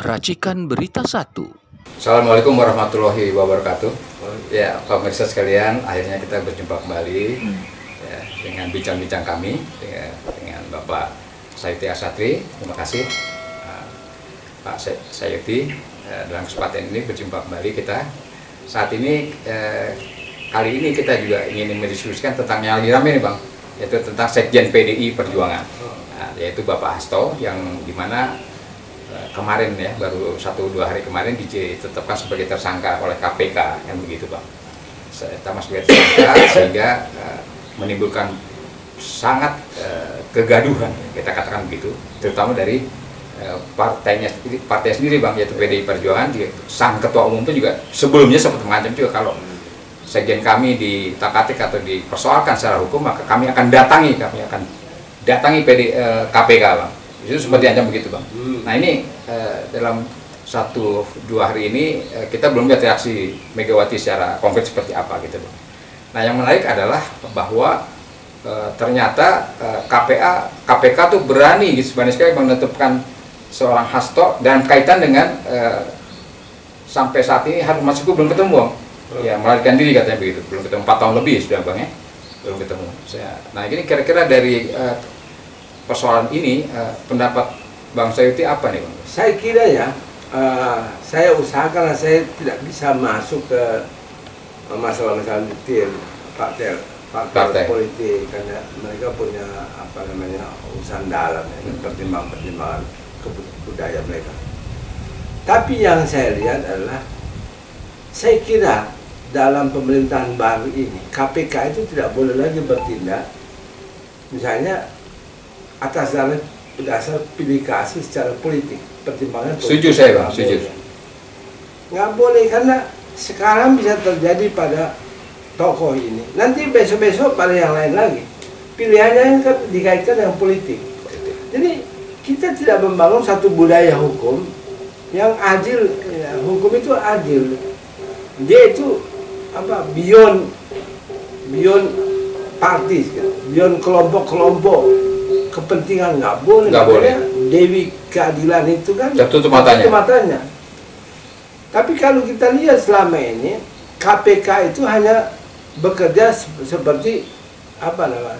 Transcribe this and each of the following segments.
Racikan Berita 1. Assalamualaikum warahmatullahi wabarakatuh. Ya, pemirsa sekalian, akhirnya kita berjumpa kembali ya, dengan bincang-bincang kami dengan Bapak Sayuti Asatri. Terima kasih Pak Sayuti. Dalam kesempatan ini berjumpa kembali kita. Saat ini kali ini kita juga ingin mendiskusikan tentang yang lagi ramai nih Bang, yaitu tentang Sekjen PDI Perjuangan, yaitu Bapak Hasto, yang dimana kemarin ya, baru 1-2 hari kemarin ditetapkan sebagai tersangka oleh KPK, kan begitu Bang. Sama sebagai tersangka sehingga menimbulkan sangat kegaduhan, kita katakan begitu, terutama dari partai sendiri Bang, yaitu PDI Perjuangan. Sang ketua umum itu juga sebelumnya sempat mengancam juga, kalau sekjen kami ditak-atik atau dipersoalkan secara hukum, maka kami akan datangi KPK Bang. Itu seperti ancam begitu Bang. Nah ini dalam 1-2 hari ini kita belum lihat reaksi Megawati secara konkret seperti apa gitu Bang. Nah yang menarik adalah bahwa ternyata KPK tuh berani gitu, sebenarnya sekali menetapkan seorang Hasto dan kaitan dengan sampai saat ini Harun Masiku belum ketemu Bang. Ya, melarikan diri katanya begitu, belum ketemu, 4 tahun lebih sudah Bang ya, belum ketemu. Nah ini kira-kira dari persoalan ini pendapat Bang Sayuti apa nih Bang? Saya kira ya, saya usahakan saya tidak bisa masuk ke masalah-masalah detail partai politik, karena mereka punya urusan dalam, pertimbangan budaya mereka. Tapi yang saya lihat adalah, saya kira dalam pemerintahan baru ini KPK itu tidak boleh lagi bertindak misalnya atas dasar pilih kasih secara politik, pertimbangan politik. Setuju saya Bang, setuju. Nggak boleh, karena sekarang bisa terjadi pada tokoh ini, nanti besok-besok pada yang lain lagi. Pilihannya kan dikaitkan dengan politik. Jadi kita tidak membangun satu budaya hukum yang adil. Ya, hukum itu adil. Dia itu beyond partis, beyond kelompok-kelompok kepentingan. Nggak boleh. Nggak boleh. Dewi keadilan itu kan tertutup matanya. Tapi kalau kita lihat selama ini KPK itu hanya bekerja seperti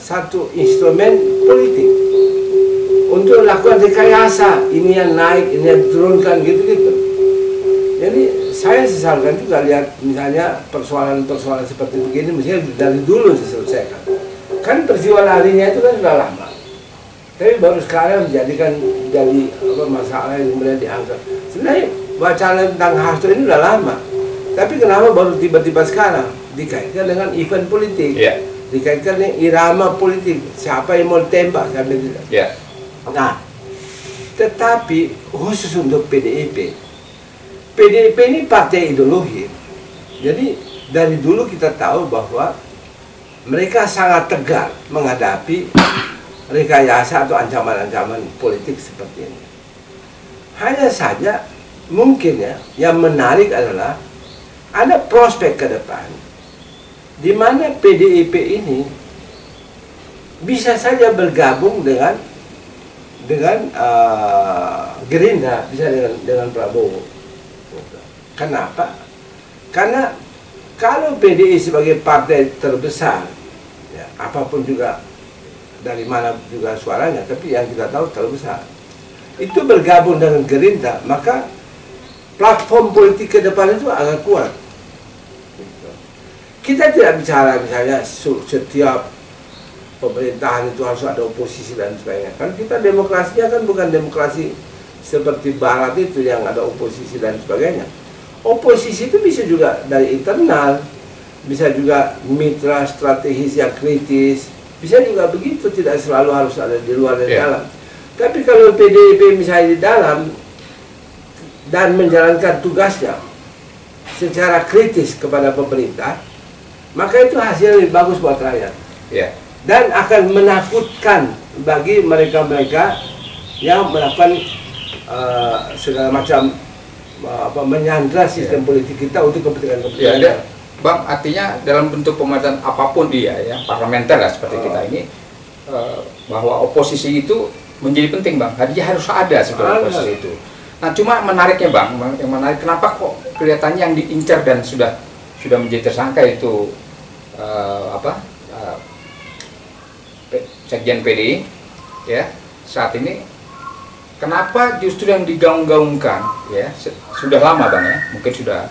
satu instrumen politik untuk melakukan rekayasa, ini yang naik, ini yang turunkan, gitu-gitu. Jadi saya sesalkan juga lihat misalnya persoalan-persoalan seperti begini mestinya dari dulu diselesaikan. Kan peristiwa larinya itu kan sudah lama, tapi baru sekarang menjadikan jadi masalah yang kemudian dianggap. Sebenarnya wacana tentang Hasto ini sudah lama, tapi kenapa baru tiba-tiba sekarang dikaitkan dengan event politik, dikaitkan dengan irama politik, siapa yang mau tembak, siapa yang tidak. Nah, tetapi khusus untuk PDIP ini partai ideologi. Jadi dari dulu kita tahu bahwa mereka sangat tegar menghadapi rekayasa atau ancaman-ancaman politik seperti ini. Hanya saja mungkin ya, yang menarik adalah ada prospek ke depan di mana PDIP ini bisa saja bergabung dengan Gerindra, bisa dengan Prabowo. Kenapa? Karena kalau PDI sebagai partai terbesar, ya, apapun juga dari mana juga suaranya, tapi yang kita tahu terbesar, itu bergabung dengan Gerindra, maka platform politik ke depan itu agak kuat. Kita tidak bicara misalnya setiap pemerintahan itu harus ada oposisi dan sebagainya. Kan kita demokrasinya kan bukan demokrasi seperti Barat itu yang ada oposisi dan sebagainya. Oposisi itu bisa juga dari internal, bisa juga mitra strategis yang kritis, bisa juga begitu, tidak selalu harus ada di luar dan dalam. Tapi kalau PDIP misalnya di dalam dan menjalankan tugasnya secara kritis kepada pemerintah, maka itu hasil lebih bagus buat rakyat. Dan akan menakutkan bagi mereka-mereka yang melakukan segala macam menyandra sistem politik kita untuk kepentingan. Bang, artinya dalam bentuk pemerintahan apapun dia ya, parlementer lah seperti kita ini, bahwa oposisi itu menjadi penting Bang. Dia harus ada sebenarnya oposisi itu. Nah, cuma menariknya Bang, yang menarik kenapa kok kelihatannya yang diincar dan sudah menjadi tersangka itu Sekjen PDI ya saat ini, kenapa justru yang digaung-gaungkan ya sudah lama Bang ya, mungkin sudah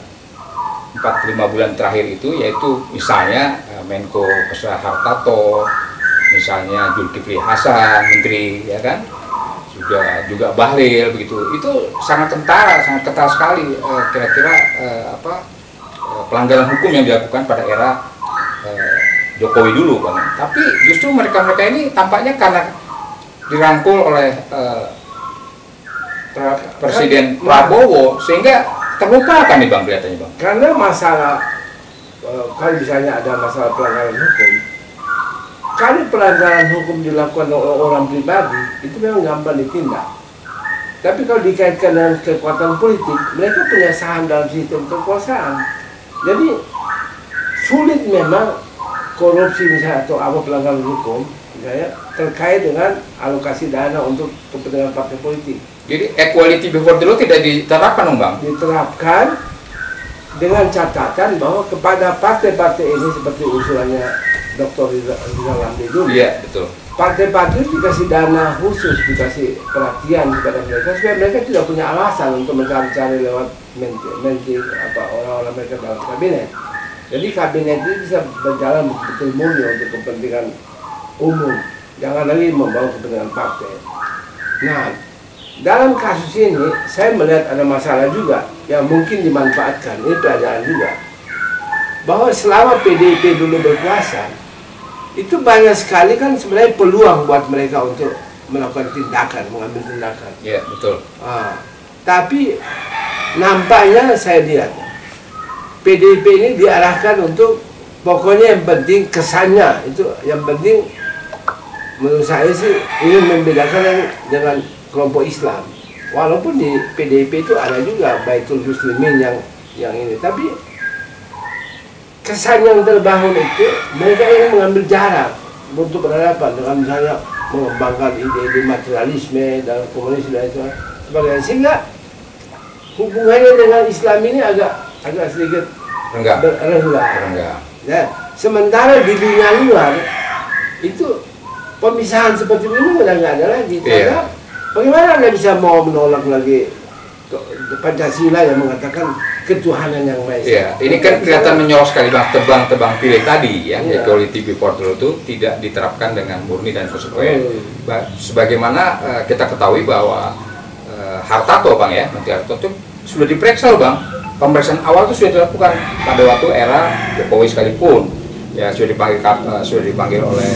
4-5 bulan terakhir itu, yaitu misalnya Menko Kesehatan Hartarto, misalnya Zulkifli Hasan Menteri ya kan, juga Bahlil begitu, itu sangat kentara, sangat ketat sekali kira-kira pelanggaran hukum yang dilakukan pada era Jokowi dulu Bang. Tapi justru mereka-mereka ini tampaknya karena dirangkul oleh Presiden Prabowo sehingga terlupakan nih Bang kelihatannya Bang. Karena masalah kalau misalnya ada masalah pelanggaran hukum, kalau pelanggaran hukum dilakukan oleh orang pribadi itu memang gampang ditindak. Tapi kalau dikaitkan dengan kekuatan politik, mereka punya saham dalam sistem kekuasaan. Jadi sulit memang korupsi misalnya atau apa pelanggaran hukum misalnya terkait dengan alokasi dana untuk kepentingan partai politik. Jadi equality before the law tidak diterapkan dong Bang? Diterapkan dengan catatan bahwa kepada partai-partai ini seperti usulannya Dr. Rizal Ramli dulu. Iya, betul. Partai-partai dikasih dana khusus, dikasih perhatian kepada mereka supaya mereka tidak punya alasan untuk mencari-cari lewat menteri orang-orang mereka dalam kabinet. Jadi kabinet itu bisa berjalan betul-betul murni untuk kepentingan umum, jangan lagi membawa kepentingan partai. Nah, dalam kasus ini saya melihat ada masalah juga yang mungkin dimanfaatkan. Ini pelajaran juga bahwa selama PDIP dulu berkuasa itu banyak sekali kan sebenarnya peluang buat mereka untuk melakukan tindakan, mengambil tindakan. Iya, betul. Tapi nampaknya saya lihat PDIP ini diarahkan untuk pokoknya yang penting kesannya itu, yang penting menurut saya sih ingin membedakan dengan kelompok Islam. Walaupun di PDIP itu ada juga Baitul Muslimin yang ini, tapi kesan yang terbangun itu mereka ingin mengambil jarak untuk berhadapan dengan misalnya mengembangkan ide-ide materialisme dan komunis dan sebagainya, sehingga hubungannya dengan Islam ini agak sedikit renggang. Ya, sementara di dunia luar itu pemisahan seperti ini udah nggak ada lagi. Karena bagaimana Anda bisa mau menolak lagi Pancasila yang mengatakan ketuhanan yang Maha Esa? Iya, ini kan kelihatan menyorot sekali Bang, tebang pilih tadi ya, equality before the law itu tidak diterapkan dengan murni dan konsekuen. Sebagaimana kita ketahui bahwa Hartarto Bang ya, Menteri Hartarto itu sudah diperiksa Bang. Pemeriksaan awal itu sudah dilakukan pada waktu era Jokowi sekalipun. Ya sudah dipanggil oleh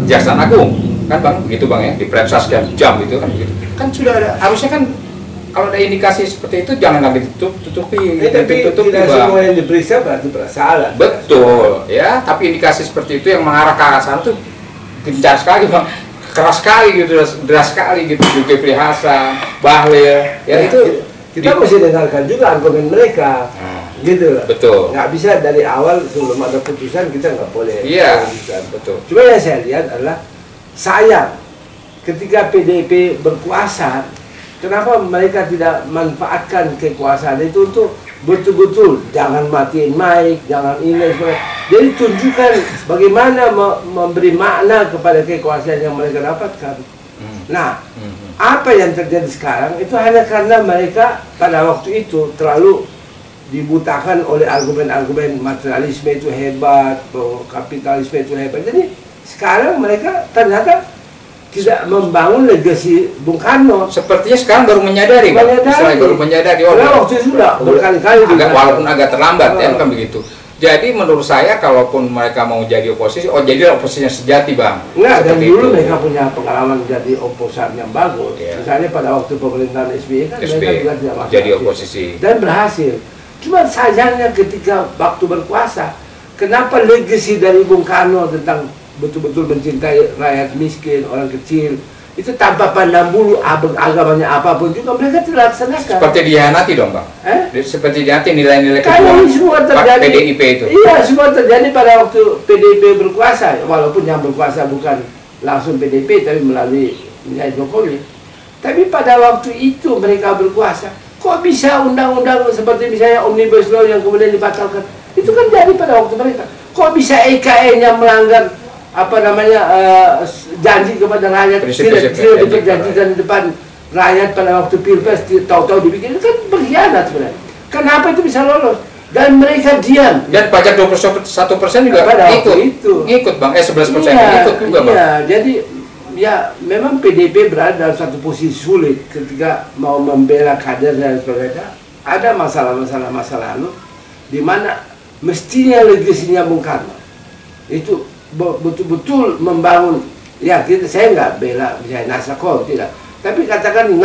Kejaksaan Agung kan Bang, begitu Bang ya, diperiksa sekian jam gitu kan, begitu. Kan sudah ada, harusnya kan kalau ada indikasi seperti itu jangan lagi ditutupi. Tapi tidak semua yang diperiksa berarti bersalah. Betul ya, tapi indikasi seperti itu yang mengarah ke arah sana tuh gencar sekali Bang, keras sekali gitu, deras sekali gitu. Zulkifli Hasan, Bahlil ya, itu kita mesti dengarkan juga argumen mereka. Gitu lah. Betul. Nggak bisa dari awal sebelum ada putusan kita nggak boleh. Iya. Betul. Cuma yang saya lihat adalah sayang ketika PDIP berkuasa, kenapa mereka tidak manfaatkan kekuasaan itu untuk betul-betul jangan matiin mic, jangan ini, jadi tunjukkan bagaimana memberi makna kepada kekuasaan yang mereka dapatkan. Nah, apa yang terjadi sekarang itu hanya karena mereka pada waktu itu terlalu dibutakan oleh argumen-argumen materialisme itu hebat, kapitalisme itu hebat. Jadi sekarang mereka ternyata tidak membangun legasi Bung Karno. Sepertinya sekarang baru menyadari, baru menyadari. Waktu itu sudah berkali-kali. Walaupun agak terlambat ya, kan begitu. Jadi menurut saya kalaupun mereka mau jadi oposisi, jadi oposisi yang sejati Bang. Enggak, dan dulu mereka punya pengalaman jadi oposisi yang bagus. Misalnya pada waktu pemerintahan SBY kan mereka juga tidak jadi oposisi dan berhasil. Cuma sayangnya ketika waktu berkuasa, kenapa legasi dari Bung Karno tentang betul-betul mencintai rakyat miskin, orang kecil, itu tanpa pandang bulu agamanya apapun juga mereka tidak laksanakan. Seperti dihianati dong Bang? Seperti dihianati nilai-nilai kejuangan semua terjadi, PDIP itu. Iya, semua terjadi pada waktu PDIP berkuasa, walaupun yang berkuasa bukan langsung PDIP tapi melalui Jokowi. Tapi pada waktu itu mereka berkuasa, kok bisa undang-undang seperti misalnya Omnibus Law yang kemudian dibatalkan? Itu kan jadi pada waktu mereka. Kok bisa EKN yang melanggar apa namanya janji kepada rakyat, tidak diperjanjikan di depan rakyat pada waktu pilpres, tahu-tahu dibikin, itu kan berkhianat sebenarnya. Kenapa itu bisa lolos? Dan mereka diam. Dan pajak 21% juga pada ikut Bang, 11% ikut juga Bang. Iya, jadi ya memang PDIP berada dalam satu posisi sulit ketika mau membela kader dan sebagainya. Ada masalah-masalah masa lalu di mana mestinya legasinya Bung Karno itu betul-betul membangun. Ya, saya nggak bela misalnya Nasakol, tidak. Tapi katakan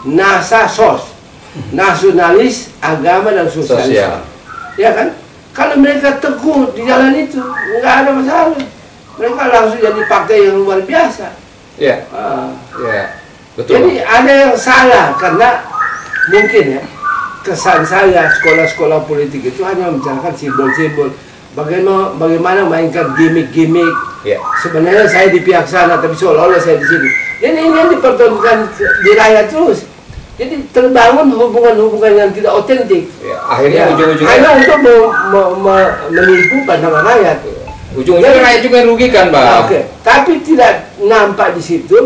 NASA SOS, nasionalis, agama dan sosialis. Ya kan? Kalau mereka teguh di jalan itu, nggak ada masalah. Mereka langsung jadi partai yang luar biasa. Iya. Iya. Betul. Jadi ada yang salah karena mungkin ya kesan saya sekolah-sekolah politik itu hanya membicarakan simbol-simbol. Bagaimana mainkan gimmick-gimmick. Ya. Sebenarnya saya di pihak sana, tapi seolah-olah saya di sini. Jadi ini yang dipertontonkan di rakyat terus. Jadi terbangun hubungan-hubungan yang tidak otentik. Ya, akhirnya ujung-ujungnya hanya untuk menipu pandangan rakyat. Ujung-ujungnya rakyat juga rugikan, Bang. Oke. Tapi tidak nampak di situ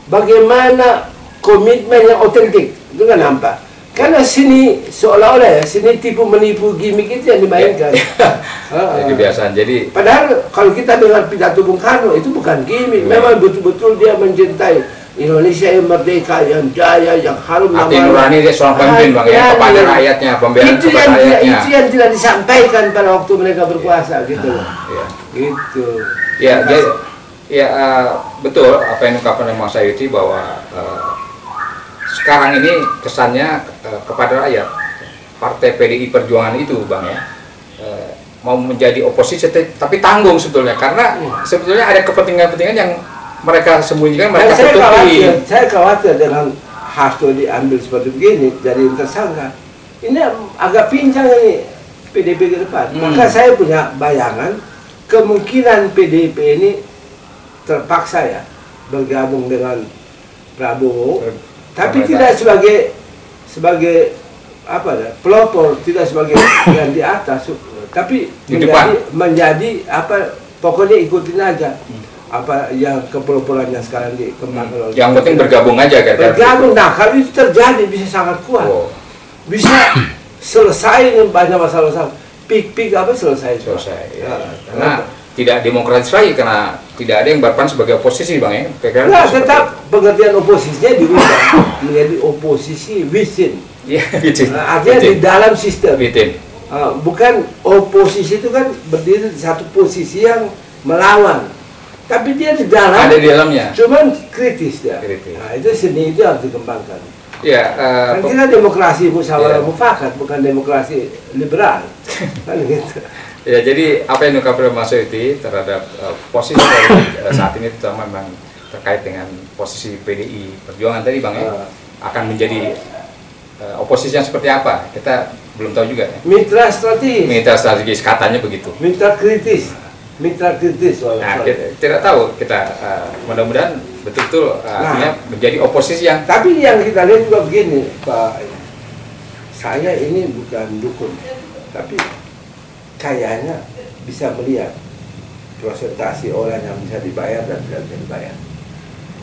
bagaimana komitmen yang otentik. Itu nggak nampak. Karena sini seolah-olah ya, sini tipu menipu gimmick itu yang dimainkan. Kebiasaan. Jadi padahal kalau kita dengar pidato Bung Karno itu bukan gimmick, memang betul-betul dia mencintai Indonesia yang merdeka, yang jaya, yang harum hati nurani dia seorang pemimpin Bang ya, kepada rakyatnya, pembelaan kepada rakyatnya. Itu yang tidak disampaikan pada waktu mereka berkuasa gitu. Ya. Gitu. Ya, jadi betul apa yang diungkapkan oleh Mas Sayuti bahwa sekarang ini kesannya kepada rakyat partai PDI Perjuangan itu Bang ya mau menjadi oposisi tapi tanggung sebetulnya karena sebetulnya ada kepentingan-kepentingan yang mereka sembunyikan, mereka tutupi. Saya khawatir dengan Hasto diambil seperti begini dari tersangka. Ini agak pincang ini PDIP ke depan. Maka saya punya bayangan kemungkinan PDIP ini terpaksa ya bergabung dengan Prabowo. Tapi tidak sebagai apa ya, pelopor, tidak sebagai yang di atas, tapi menjadi apa, pokoknya ikutin aja apa yang kepeloporan yang sekarang dikembangkan oleh. Yang penting bergabung aja kan. Bergabung. Nah, kalau itu terjadi bisa sangat kuat. Bisa selesai dengan banyak masalah-masalah. Pik-pik apa selesai. Ya. Karena tidak demokratis lagi karena tidak ada yang berperan sebagai oposisi Bang ya. Nah, tetap pengertian oposisinya diubah menjadi oposisi within. Iya, within. Artinya di dalam sistem. Within. Bukan oposisi itu kan berdiri di satu posisi yang melawan. Tapi dia di dalam. Ada di dalamnya. Cuman kritis dia. Kritis. Nah, itu seni itu harus dikembangkan. Ya, kan kita demokrasi musyawarah mufakat, bukan demokrasi liberal. Kan gitu. Ya, jadi apa yang diungkapkan Mas Sayuti terhadap posisi politik saat ini terutama memang terkait dengan posisi PDI Perjuangan tadi Bang ya, akan menjadi oposisi yang seperti apa? Kita belum tahu juga ya. Mitra strategis. Mitra strategis katanya begitu. Mitra kritis. Mitra kritis. Nah, kita tidak tahu, kita mudah-mudahan betul-betul artinya menjadi oposisi yang. Tapi yang kita lihat juga begini, Pak. Saya ini bukan dukun, tapi kayaknya bisa melihat presentasi orang yang bisa dibayar dan tidak bisa dibayar.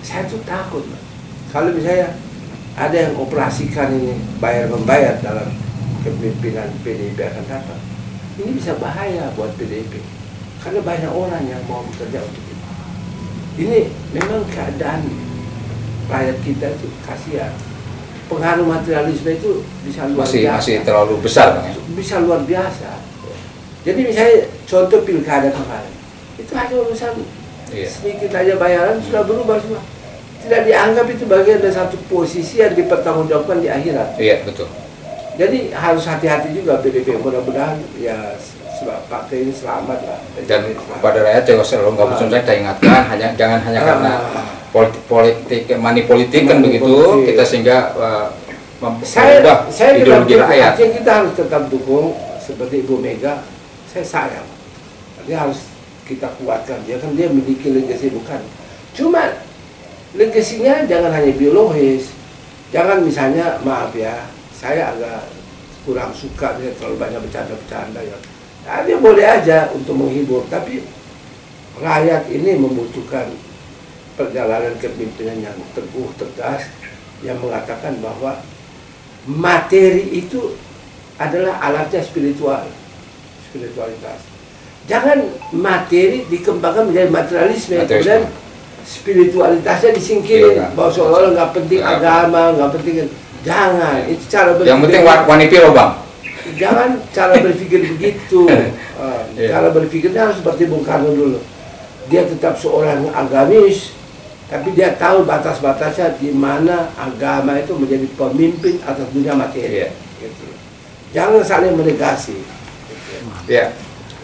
Saya tuh takut, kalau misalnya ada yang operasikan ini bayar-membayar dalam kepemimpinan PDIP akan datang, ini bisa bahaya buat PDIP karena banyak orang yang mau bekerja untuk itu. Ini memang keadaan rakyat kita itu kasihan. Pengaruh materialisme itu bisa luar biasa. Masih terlalu besar Bang ya? Bisa luar biasa. Jadi misalnya contoh pilkada kemarin, itu hanya urusan sedikit aja bayaran sudah berubah semua. Tidak dianggap itu bagian dari satu posisi yang dipertanggungjawabkan di akhirat. Iya betul. Jadi harus hati-hati juga PDIP. Mudah-mudahan ya partai ini selamat lah. Dan kepada rakyat juga selalu nggak bosan saya ingatkan jangan hanya karena politik money politik kan begitu kita sehingga saya ideologi rakyat. Artinya kita harus tetap dukung seperti Ibu Mega. Saya sayang, dia harus kita kuatkan. Dia kan dia memiliki legasi bukan. Cuma legasinya jangan hanya biologis. Jangan misalnya, maaf ya, saya agak kurang suka dia terlalu banyak bercanda-bercanda ya. Nah, dia boleh aja untuk menghibur, tapi rakyat ini membutuhkan perjalanan kepemimpinan yang teguh, tegas, yang mengatakan bahwa materi itu adalah alatnya spiritualitas. Jangan materi dikembangkan menjadi materialisme. Kemudian spiritualitasnya disingkirin, bahwa seolah-olah nggak penting agama, nggak penting. Jangan, itu cara berpikir. Yang penting wani piro bang. Jangan cara berpikir begitu. Cara berpikirnya harus seperti Bung Karno dulu. Dia tetap seorang agamis, tapi dia tahu batas-batasnya di mana agama itu menjadi pemimpin atas dunia materi. Gitu. Jangan saling menegasi. Ya.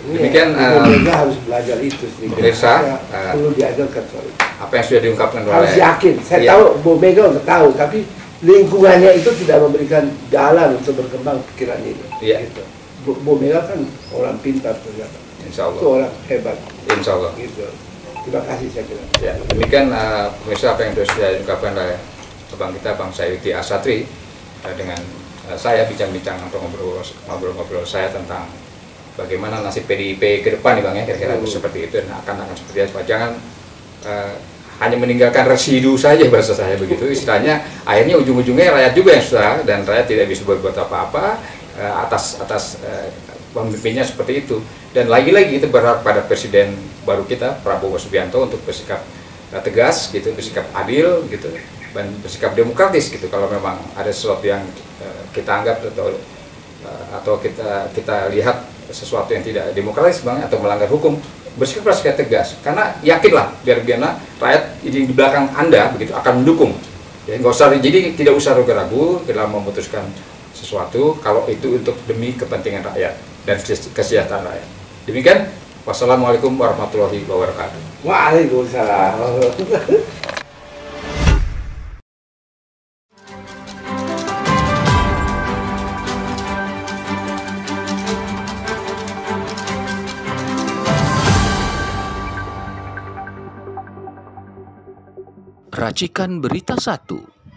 Demikian mereka harus belajar itu pemirsa, perlu diajarkan soal itu. Apa yang sudah diungkapkan harus yakin. Saya tahu Bu Mega udah tahu, tapi lingkungannya itu tidak memberikan jalan untuk berkembang pikiran ini. Gitu. Bu Mega kan orang pintar ternyata. Insya Allah. Itu orang hebat. Insya Allah. Gitu. Terima kasih saya kira. Ya, demikian pemirsa apa yang sudah diungkapkan oleh abang kita, Bang Sayuti Asatri, dengan saya bincang-bincang atau ngobrol-ngobrol saya tentang bagaimana nasib PDIP ke depan nih Bang ya, kira-kira seperti itu, dan akan seperti apa. Jangan hanya meninggalkan residu saja, bahasa saya begitu istilahnya. Akhirnya ujung-ujungnya rakyat juga yang susah, dan rakyat tidak bisa berbuat apa-apa atas pemimpinnya seperti itu. Dan lagi-lagi itu berharap pada presiden baru kita, Prabowo Subianto, untuk bersikap tegas gitu, bersikap adil gitu, dan bersikap demokratis gitu. Kalau memang ada sesuatu yang kita anggap atau kita lihat sesuatu yang tidak demokratis Bang, atau melanggar hukum, bersikap tegas, karena yakinlah biar rakyat di belakang Anda begitu akan mendukung. Ya, nggak usah, jadi tidak usah ragu-ragu dalam memutuskan sesuatu kalau itu untuk demi kepentingan rakyat dan kesejahteraan rakyat. Demikian, wassalamualaikum warahmatullahi wabarakatuh. Waalaikumsalam. Racikan Berita 1